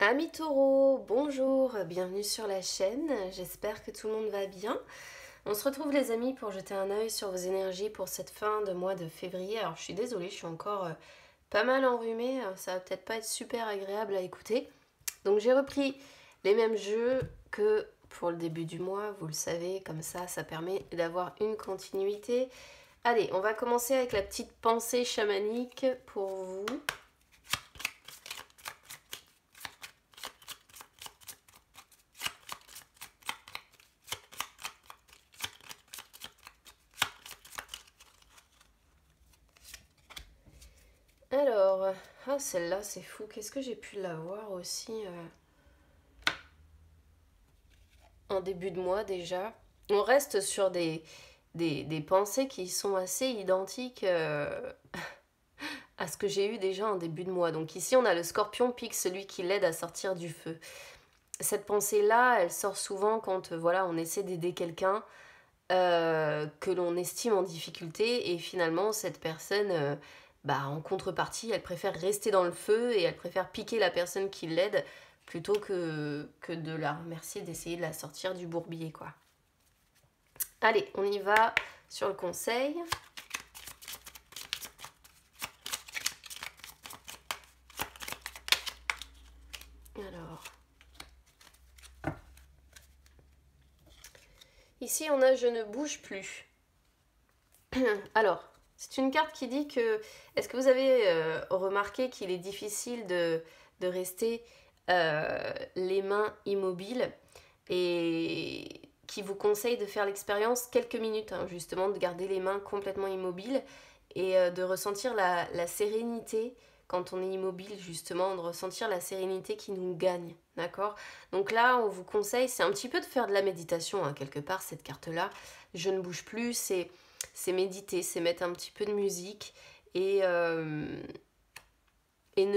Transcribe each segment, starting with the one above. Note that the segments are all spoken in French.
Amis taureaux, bonjour, bienvenue sur la chaîne, j'espère que tout le monde va bien. On se retrouve les amis pour jeter un œil sur vos énergies pour cette fin de mois de février. Alors je suis désolée, je suis encore pas mal enrhumée, ça va peut-être pas être super agréable à écouter. Donc j'ai repris les mêmes jeux que pour le début du mois, vous le savez, comme ça permet d'avoir une continuité. Allez, on va commencer avec la petite pensée chamanique pour vous. Alors, celle-là c'est fou, qu'est-ce que j'ai pu l'avoir aussi en début de mois déjà. On reste sur des pensées qui sont assez identiques à ce que j'ai eu déjà en début de mois. Donc ici on a le scorpion pique celui qui l'aide à sortir du feu. Cette pensée-là, elle sort souvent quand voilà, on essaie d'aider quelqu'un que l'on estime en difficulté et finalement cette personne, en contrepartie, elle préfère rester dans le feu et elle préfère piquer la personne qui l'aide plutôt que de la remercier, d'essayer de la sortir du bourbier, quoi. Allez, on y va sur le conseil. Alors, ici on a je ne bouge plus. Alors, c'est une carte qui dit que, est-ce que vous avez remarqué qu'il est difficile de rester les mains immobiles et qui vous conseille de faire l'expérience quelques minutes, hein, justement, de garder les mains complètement immobiles et de ressentir la sérénité quand on est immobile, justement, de ressentir la sérénité qui nous gagne, d'accord? Donc là, on vous conseille, c'est un petit peu de faire de la méditation, hein, quelque part, cette carte-là. Je ne bouge plus, c'est méditer, c'est mettre un petit peu de musique et ne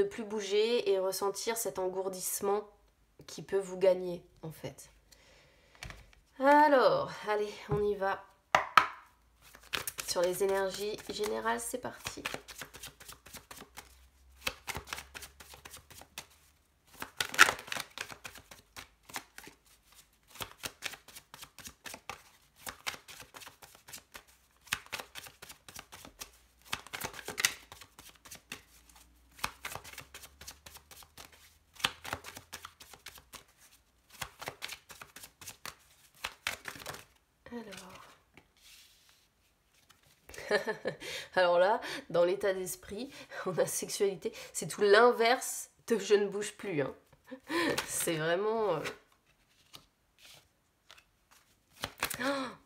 plus bouger et ressentir cet engourdissement qui peut vous gagner en fait. Alors, allez, on y va. Sur les énergies générales, c'est parti. Alors là, dans l'état d'esprit, on a sexualité. C'est tout l'inverse de je ne bouge plus. Hein. C'est vraiment...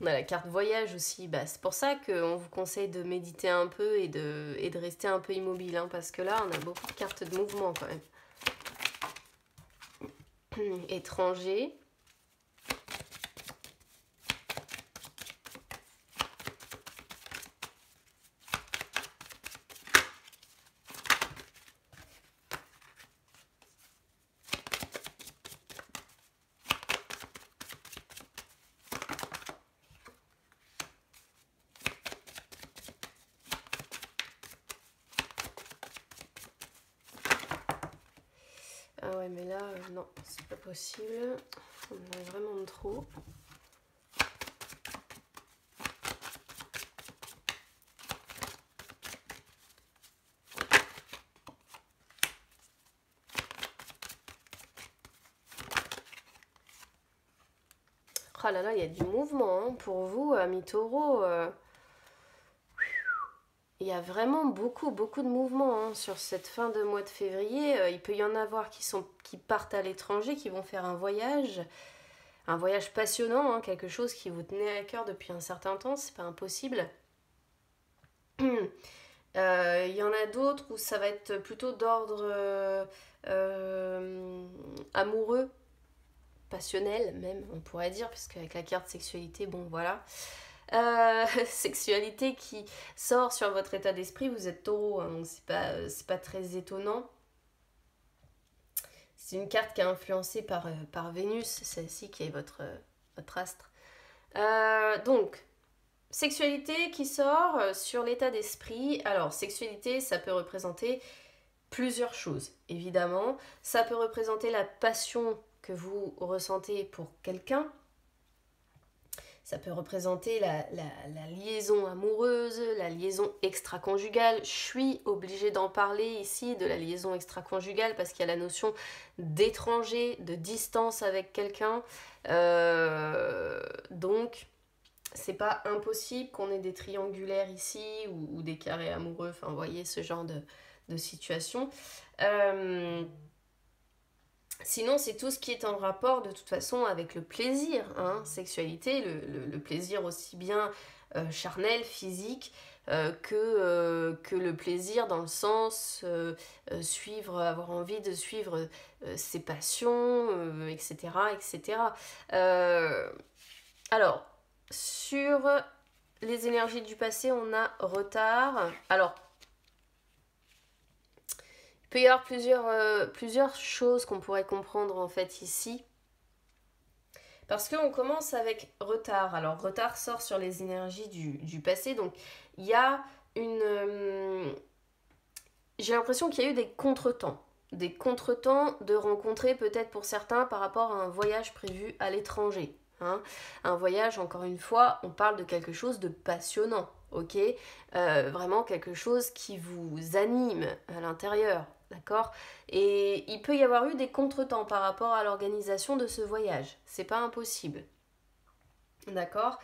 On a la carte voyage aussi. C'est pour ça qu'on vous conseille de méditer un peu et de rester un peu immobile. Hein, parce que là, on a beaucoup de cartes de mouvement quand même. Étranger. Ah ouais, mais là, non, c'est pas possible. On en a vraiment trop. Oh là là, il y a du mouvement hein, pour vous, amis taureaux. Il y a vraiment beaucoup de mouvements hein, sur cette fin de mois de février. Il peut y en avoir qui partent à l'étranger, qui vont faire un voyage passionnant, hein, quelque chose qui vous tenait à cœur depuis un certain temps, c'est pas impossible. Il y en a d'autres où ça va être plutôt d'ordre amoureux, passionnel même, on pourrait dire, puisque avec la carte sexualité, bon voilà. Sexualité qui sort sur votre état d'esprit, vous êtes taureau, hein, donc c'est pas très étonnant. C'est une carte qui est influencée par Vénus, celle-ci qui est votre astre. Donc, sexualité qui sort sur l'état d'esprit. Alors, sexualité, ça peut représenter plusieurs choses, évidemment. Ça peut représenter la passion que vous ressentez pour quelqu'un. Ça peut représenter la liaison amoureuse, la liaison extra-conjugale. Je suis obligée d'en parler ici, de la liaison extra-conjugale, parce qu'il y a la notion d'étranger, de distance avec quelqu'un. Donc, c'est pas impossible qu'on ait des triangulaires ici, ou des carrés amoureux. Enfin, vous voyez, ce genre de situation. Sinon, c'est tout ce qui est en rapport de toute façon avec le plaisir, hein, sexualité, le plaisir aussi bien charnel, physique, que le plaisir dans le sens suivre, avoir envie de suivre ses passions, etc. etc. Alors, sur les énergies du passé, on a retard. Alors, il peut y avoir plusieurs choses qu'on pourrait comprendre en fait ici. Parce qu'on commence avec retard. Alors retard sort sur les énergies du passé. Donc il y a une... j'ai l'impression qu'il y a eu des contretemps. Des contretemps de rencontrer peut-être pour certains par rapport à un voyage prévu à l'étranger. Hein. Un voyage, encore une fois, on parle de quelque chose de passionnant. Ok, vraiment quelque chose qui vous anime à l'intérieur. D'accord. Et il peut y avoir eu des contretemps par rapport à l'organisation de ce voyage. C'est pas impossible. D'accord.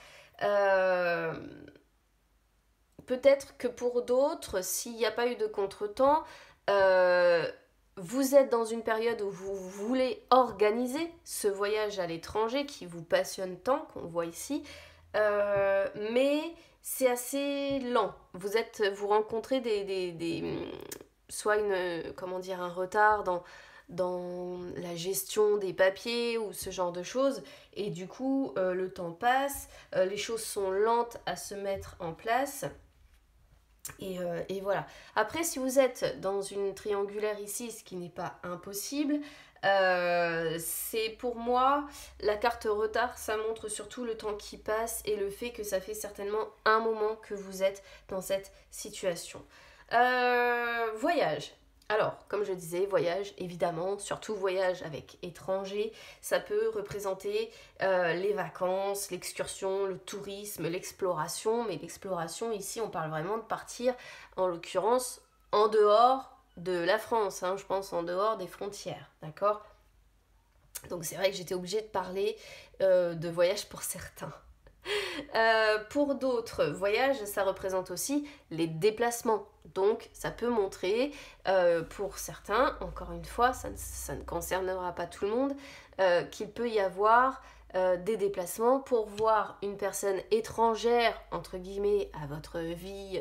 Peut-être que pour d'autres, s'il n'y a pas eu de contretemps, vous êtes dans une période où vous voulez organiser ce voyage à l'étranger qui vous passionne tant, qu'on voit ici, mais c'est assez lent. Vous rencontrez soit un retard dans la gestion des papiers ou ce genre de choses, et du coup le temps passe, les choses sont lentes à se mettre en place, et voilà. Après, si vous êtes dans une triangulaire ici, ce qui n'est pas impossible, c'est pour moi, la carte retard, ça montre surtout le temps qui passe et le fait que ça fait certainement un moment que vous êtes dans cette situation. Voyage. Alors, comme je disais, voyage, évidemment, surtout voyage avec étranger, ça peut représenter les vacances, l'excursion, le tourisme, l'exploration, mais l'exploration, ici, on parle vraiment de partir, en l'occurrence, en dehors de la France, hein, je pense en dehors des frontières, d'accord? Donc c'est vrai que j'étais obligée de parler de voyage pour certains. Pour d'autres voyages, ça représente aussi les déplacements. Donc ça peut montrer, pour certains, encore une fois, ça ne concernera pas tout le monde, qu'il peut y avoir des déplacements pour voir une personne étrangère, entre guillemets, à votre vie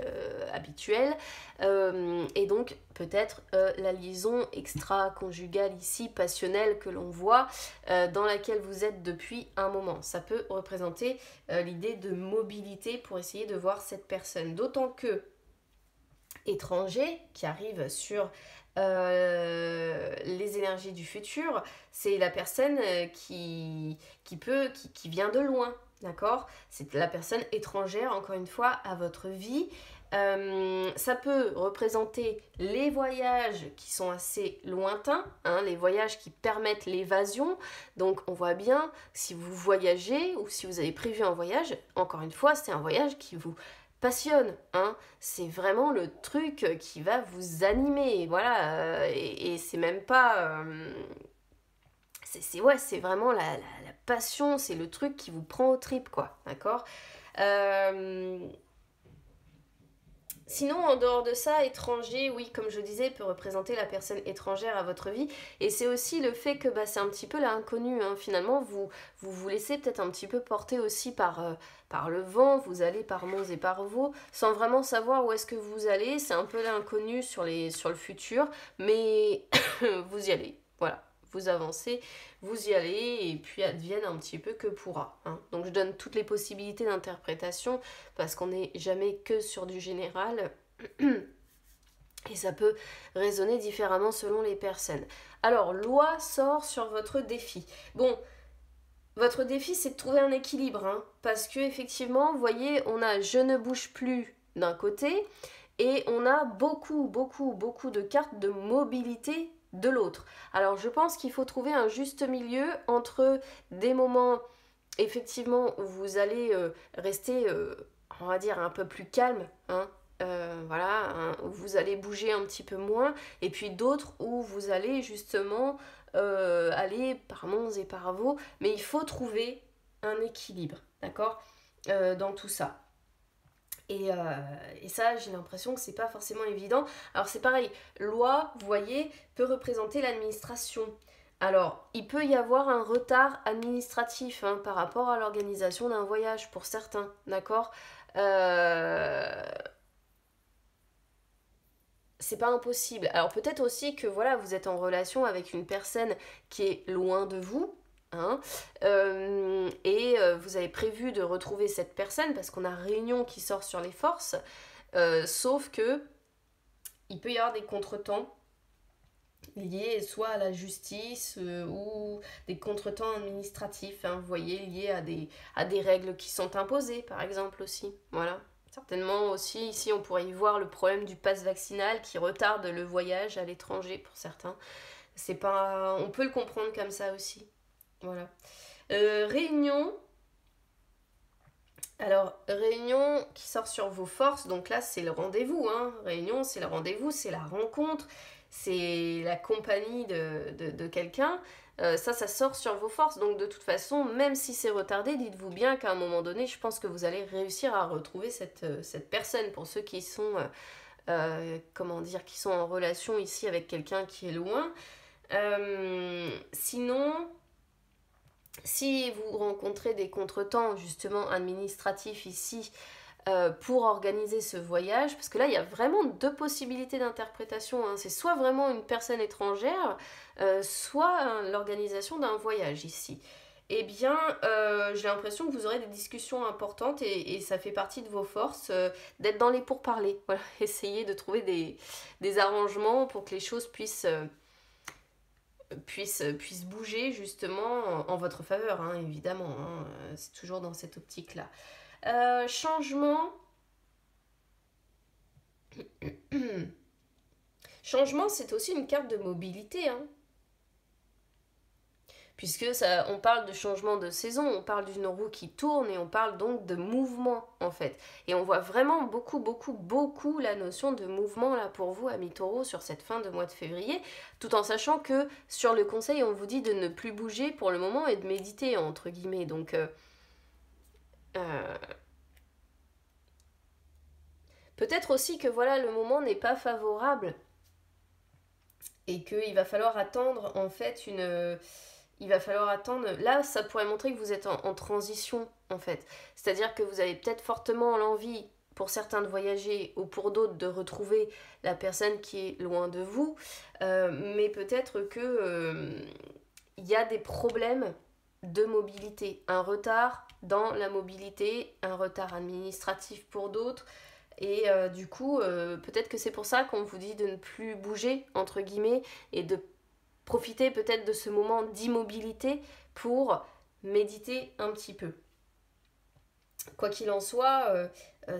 habituelle, et donc peut-être la liaison extra-conjugale ici, passionnelle que l'on voit, dans laquelle vous êtes depuis un moment. Ça peut représenter l'idée de mobilité pour essayer de voir cette personne. D'autant que étranger qui arrive sur les énergies du futur, c'est la personne qui vient de loin, d'accord? C'est la personne étrangère, encore une fois, à votre vie. Ça peut représenter les voyages qui sont assez lointains, hein, les voyages qui permettent l'évasion. Donc on voit bien, si vous voyagez ou si vous avez prévu un voyage, encore une fois, c'est un voyage qui vous passionne, hein. C'est vraiment le truc qui va vous animer, voilà, et c'est même pas... c'est vraiment la passion, c'est le truc qui vous prend aux tripes, quoi, d'accord? Sinon, en dehors de ça, étranger, oui, comme je disais, peut représenter la personne étrangère à votre vie. Et c'est aussi le fait que c'est un petit peu l'inconnu. Hein. Finalement, vous laissez peut-être un petit peu porter aussi par le vent. Vous allez par monts et par vaux, sans vraiment savoir où est-ce que vous allez. C'est un peu l'inconnu sur le futur, mais vous y allez. Voilà. Vous avancez, vous y allez, et puis advienne un petit peu que pourra. Hein. Donc je donne toutes les possibilités d'interprétation, parce qu'on n'est jamais que sur du général, et ça peut résonner différemment selon les personnes. Alors, loi sort sur votre défi. Bon, votre défi, c'est de trouver un équilibre, hein, parce que effectivement, vous voyez, on a « je ne bouge plus » d'un côté, et on a beaucoup, beaucoup, beaucoup de cartes de mobilité de l'autre. Alors je pense qu'il faut trouver un juste milieu entre des moments effectivement où vous allez rester, on va dire, un peu plus calme, hein, voilà, hein, où vous allez bouger un petit peu moins, et puis d'autres où vous allez justement aller par monts et par vaux, mais il faut trouver un équilibre, d'accord, dans tout ça. Et ça, j'ai l'impression que c'est pas forcément évident. Alors c'est pareil, loi, vous voyez, peut représenter l'administration. Alors, il peut y avoir un retard administratif hein, par rapport à l'organisation d'un voyage pour certains, d'accord. C'est pas impossible. Alors peut-être aussi que voilà, vous êtes en relation avec une personne qui est loin de vous, hein, et vous avez prévu de retrouver cette personne parce qu'on a réunion qui sort sur les forces, sauf que il peut y avoir des contretemps liés soit à la justice ou des contretemps administratifs, hein, vous voyez, liés à des règles qui sont imposées, par exemple aussi. Voilà. Certainement aussi, ici, on pourrait y voir le problème du pass vaccinal qui retarde le voyage à l'étranger pour certains. C'est pas... On peut le comprendre comme ça aussi. Voilà. Réunion. Alors, réunion qui sort sur vos forces. Donc là, c'est le rendez-vous. Hein. Réunion, c'est le rendez-vous, c'est la rencontre, c'est la compagnie de quelqu'un. Ça sort sur vos forces. Donc de toute façon, même si c'est retardé, dites-vous bien qu'à un moment donné, je pense que vous allez réussir à retrouver cette personne. Pour ceux qui sont, comment dire, qui sont en relation ici avec quelqu'un qui est loin. Sinon, si vous rencontrez des contretemps justement administratifs ici, pour organiser ce voyage, parce que là il y a vraiment deux possibilités d'interprétation, hein. C'est soit vraiment une personne étrangère, soit l'organisation d'un voyage ici. Eh bien, j'ai l'impression que vous aurez des discussions importantes et ça fait partie de vos forces d'être dans les pourparlers. Voilà, essayez de trouver des arrangements pour que les choses puissent bouger justement en votre faveur, hein, évidemment. Hein, c'est toujours dans cette optique-là. Changement. Changement, c'est aussi une carte de mobilité, hein. Puisque ça, on parle de changement de saison, on parle d'une roue qui tourne et on parle donc de mouvement en fait. Et on voit vraiment beaucoup, beaucoup, beaucoup la notion de mouvement là pour vous, amis taureaux, sur cette fin de mois de février, tout en sachant que sur le conseil, on vous dit de ne plus bouger pour le moment et de méditer, entre guillemets. Donc, peut-être aussi que voilà, le moment n'est pas favorable et qu'il va falloir attendre en fait il va falloir attendre. Là, ça pourrait montrer que vous êtes en transition en fait. C'est-à-dire que vous avez peut-être fortement l'envie pour certains de voyager ou pour d'autres de retrouver la personne qui est loin de vous, mais peut-être que il y a des problèmes de mobilité, un retard dans la mobilité, un retard administratif pour d'autres. Et du coup, peut-être que c'est pour ça qu'on vous dit de ne plus bouger, entre guillemets, et de profiter peut-être de ce moment d'immobilité pour méditer un petit peu. Quoi qu'il en soit,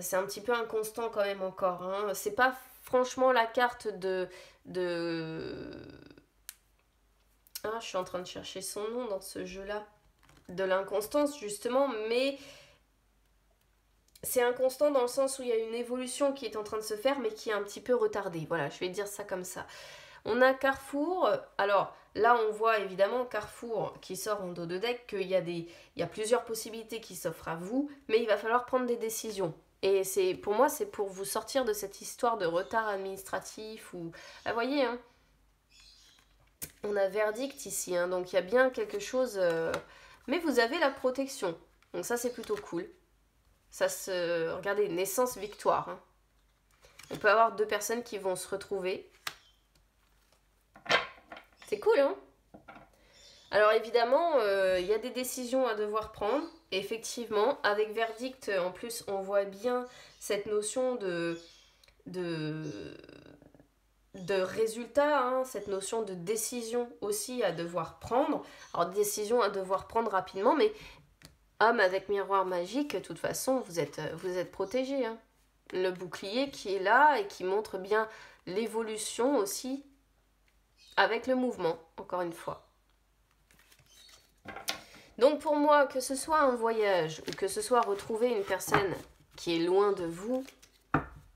c'est un petit peu inconstant quand même encore. Hein. C'est pas franchement la carte Ah, je suis en train de chercher son nom dans ce jeu-là. De l'inconstance, justement, mais c'est inconstant dans le sens où il y a une évolution qui est en train de se faire, mais qui est un petit peu retardée. Voilà, je vais dire ça comme ça. On a Carrefour. Alors là, on voit évidemment Carrefour qui sort en dos de deck, qu'il y a plusieurs possibilités qui s'offrent à vous, mais il va falloir prendre des décisions. Et pour moi, c'est pour vous sortir de cette histoire de retard administratif. Ou... Ah, vous voyez, hein, on a verdict ici, hein, donc il y a bien quelque chose... Mais vous avez la protection, donc ça c'est plutôt cool. Regardez, naissance, victoire. Hein. On peut avoir deux personnes qui vont se retrouver. C'est cool, hein? Alors évidemment, il y a des décisions à devoir prendre. Et effectivement, avec verdict, en plus, on voit bien cette notion de résultat, hein, cette notion de décision aussi à devoir prendre. Alors décision à devoir prendre rapidement, mais homme avec miroir magique, de toute façon, vous êtes protégé. Hein. le bouclier qui est là et qui montre bien l'évolution aussi avec le mouvement, encore une fois. Donc pour moi, que ce soit un voyage ou que ce soit retrouver une personne qui est loin de vous,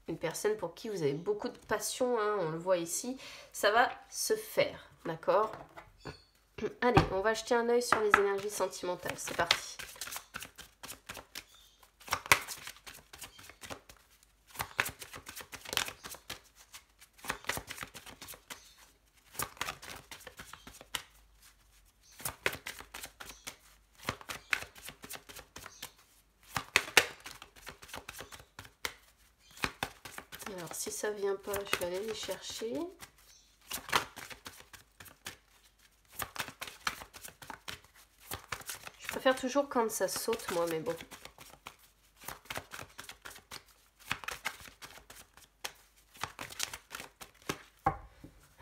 une personne pour qui vous avez beaucoup de passion, hein, on le voit ici, ça va se faire, d'accord? Allez, on va jeter un œil sur les énergies sentimentales, c'est parti. Alors, si ça vient pas, je vais aller les chercher. Je préfère toujours quand ça saute, moi, mais bon.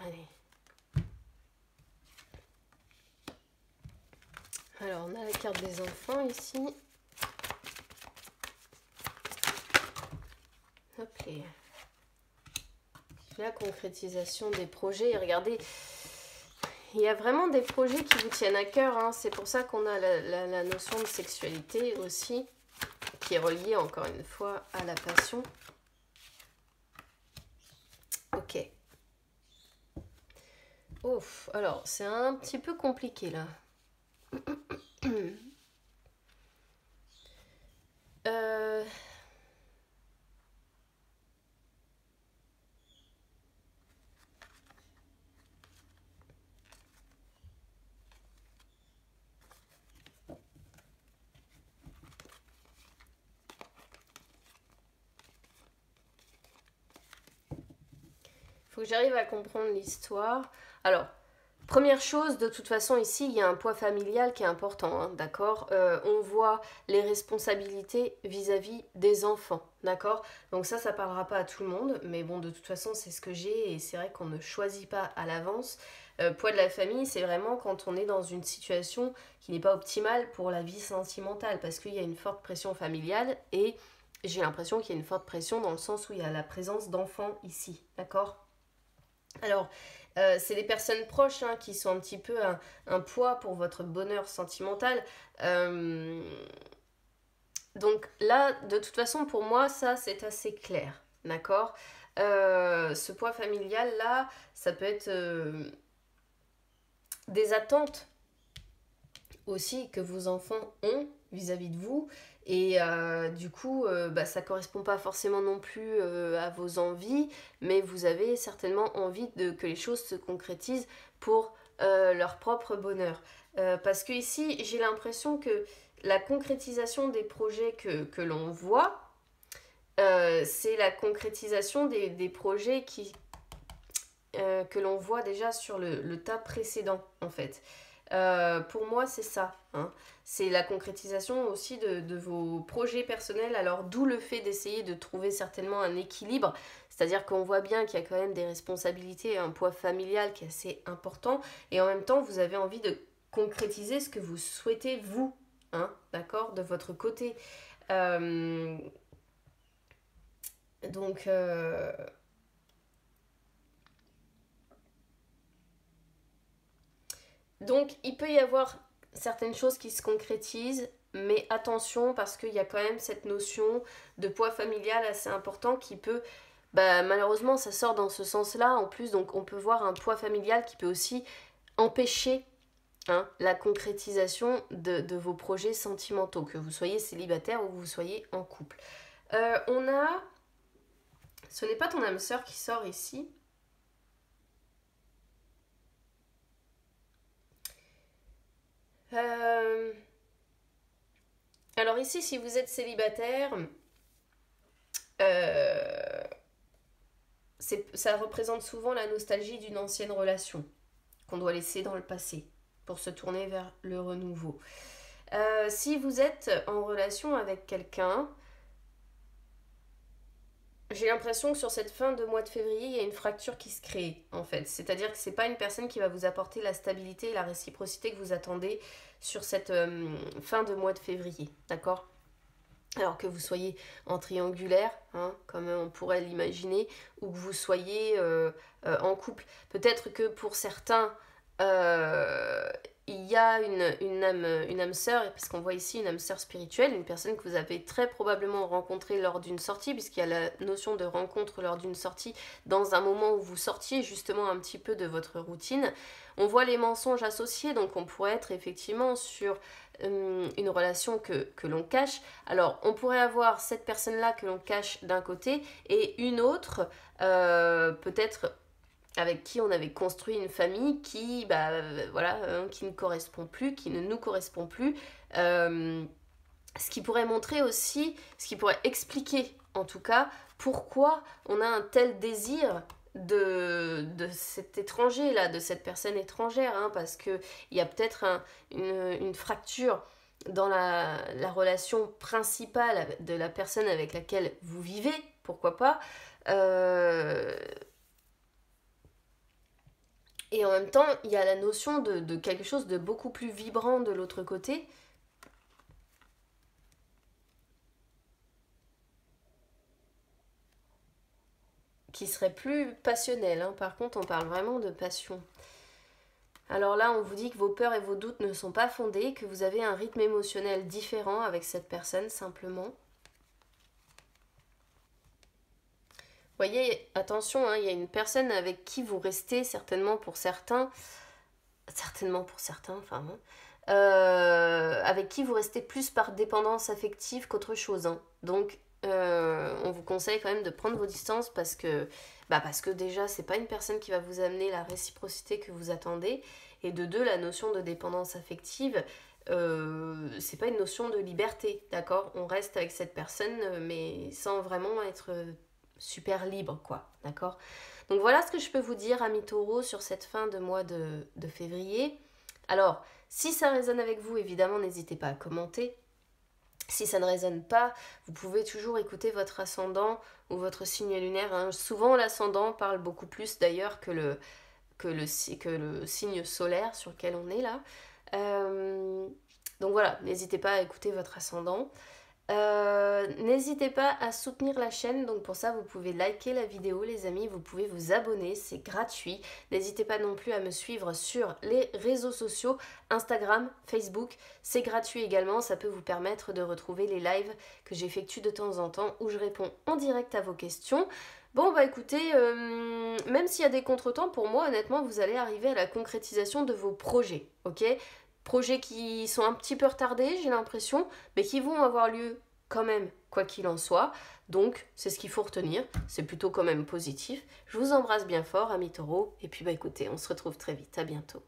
Allez. Alors, on a la carte des enfants ici. Hop là. La concrétisation des projets. Et regardez, il y a vraiment des projets qui vous tiennent à cœur. Hein. C'est pour ça qu'on a la notion de sexualité aussi, qui est reliée encore une fois à la passion. Ok. Ouf, alors c'est un petit peu compliqué là. Faut que j'arrive à comprendre l'histoire. Alors, première chose, de toute façon, ici, il y a un poids familial qui est important, hein, d'accord? On voit les responsabilités vis-à-vis des enfants, d'accord? Donc ça parlera pas à tout le monde, mais bon, de toute façon, c'est ce que j'ai, et c'est vrai qu'on ne choisit pas à l'avance. Poids de la famille, c'est vraiment quand on est dans une situation qui n'est pas optimale pour la vie sentimentale, parce qu'il y a une forte pression familiale, et j'ai l'impression qu'il y a une forte pression dans le sens où il y a la présence d'enfants ici, d'accord? Alors, c'est des personnes proches, hein, qui sont un petit peu un poids pour votre bonheur sentimental. Donc là, de toute façon, pour moi, ça, c'est assez clair. D'accord? Ce poids familial, là, ça peut être des attentes aussi que vos enfants ont vis-à-vis de vous. Et du coup, ça correspond pas forcément non plus à vos envies, mais vous avez certainement envie que les choses se concrétisent pour leur propre bonheur. Parce que ici, j'ai l'impression que la concrétisation des projets que l'on voit, c'est la concrétisation des projets que l'on voit déjà sur le tas précédent, en fait. Pour moi, c'est ça, hein. C'est la concrétisation aussi de vos projets personnels. Alors, d'où le fait d'essayer de trouver certainement un équilibre. C'est-à-dire qu'on voit bien qu'il y a quand même des responsabilités, un poids familial qui est assez important. Et en même temps, vous avez envie de concrétiser ce que vous souhaitez, vous, hein, d'accord, de votre côté. Euh, donc... Donc, il peut y avoir certaines choses qui se concrétisent, mais attention parce qu'il y a quand même cette notion de poids familial assez important qui peut, malheureusement, ça sort dans ce sens-là en plus, donc on peut voir un poids familial qui peut aussi empêcher, hein, la concrétisation de vos projets sentimentaux, que vous soyez célibataire ou que vous soyez en couple. On a... Ce n'est pas ton âme sœur qui sort ici. Alors ici, si vous êtes célibataire, ça représente souvent la nostalgie d'une ancienne relation qu'on doit laisser dans le passé pour se tourner vers le renouveau. Si vous êtes en relation avec quelqu'un, j'ai l'impression que sur cette fin de mois de février, il y a une fracture qui se crée, en fait. C'est-à-dire que c'est pas une personne qui va vous apporter la stabilité et la réciprocité que vous attendez sur cette fin de mois de février, d'accord? Alors que vous soyez en triangulaire, hein, comme on pourrait l'imaginer, ou que vous soyez en couple. Peut-être que pour certains, il y a une âme sœur, parce qu'on voit ici une âme sœur spirituelle, une personne que vous avez très probablement rencontrée lors d'une sortie, puisqu'il y a la notion de rencontre lors d'une sortie, dans un moment où vous sortiez justement un petit peu de votre routine. On voit les mensonges associés, donc on pourrait être effectivement sur une relation que l'on cache. Alors, on pourrait avoir cette personne-là que l'on cache d'un côté et une autre, peut-être avec qui on avait construit une famille qui, voilà, qui ne correspond plus, qui ne nous correspond plus. Ce qui pourrait montrer aussi, ce qui pourrait expliquer en tout cas, pourquoi on a un tel désir de cet étranger là, de cette personne étrangère, hein, parce qu'il y a peut-être une fracture dans la relation principale de la personne avec laquelle vous vivez, pourquoi pas. Et en même temps, il y a la notion de quelque chose de beaucoup plus vibrant de l'autre côté, qui serait plus passionnel, hein. Par contre, on parle vraiment de passion. Alors là, on vous dit que vos peurs et vos doutes ne sont pas fondés, que vous avez un rythme émotionnel différent avec cette personne, simplement. Vous voyez, attention, hein, il y a une personne avec qui vous restez certainement pour certains, enfin, hein, avec qui vous restez plus par dépendance affective qu'autre chose, hein. Donc, on vous conseille quand même de prendre vos distances parce que déjà, c'est pas une personne qui va vous amener la réciprocité que vous attendez. Et de deux, la notion de dépendance affective, c'est pas une notion de liberté, d'accord? On reste avec cette personne, mais sans vraiment être super libre, quoi, d'accord? Donc voilà ce que je peux vous dire, amis taureaux, sur cette fin de mois de février. Alors, si ça résonne avec vous, évidemment, n'hésitez pas à commenter. Si ça ne résonne pas, vous pouvez toujours écouter votre ascendant ou votre signe lunaire, hein. Souvent, l'ascendant parle beaucoup plus d'ailleurs que le signe solaire sur lequel on est là. Donc voilà, n'hésitez pas à écouter votre ascendant. N'hésitez pas à soutenir la chaîne, donc pour ça vous pouvez liker la vidéo les amis, vous pouvez vous abonner, c'est gratuit. N'hésitez pas non plus à me suivre sur les réseaux sociaux, Instagram, Facebook, c'est gratuit également, ça peut vous permettre de retrouver les lives que j'effectue de temps en temps où je réponds en direct à vos questions. Bon bah écoutez, même s'il y a des contretemps, pour moi honnêtement vous allez arriver à la concrétisation de vos projets, ok ? Projets qui sont un petit peu retardés, j'ai l'impression, mais qui vont avoir lieu quand même, quoi qu'il en soit. Donc, c'est ce qu'il faut retenir. C'est plutôt quand même positif. Je vous embrasse bien fort, amis taureaux. Et puis, écoutez, on se retrouve très vite. À bientôt.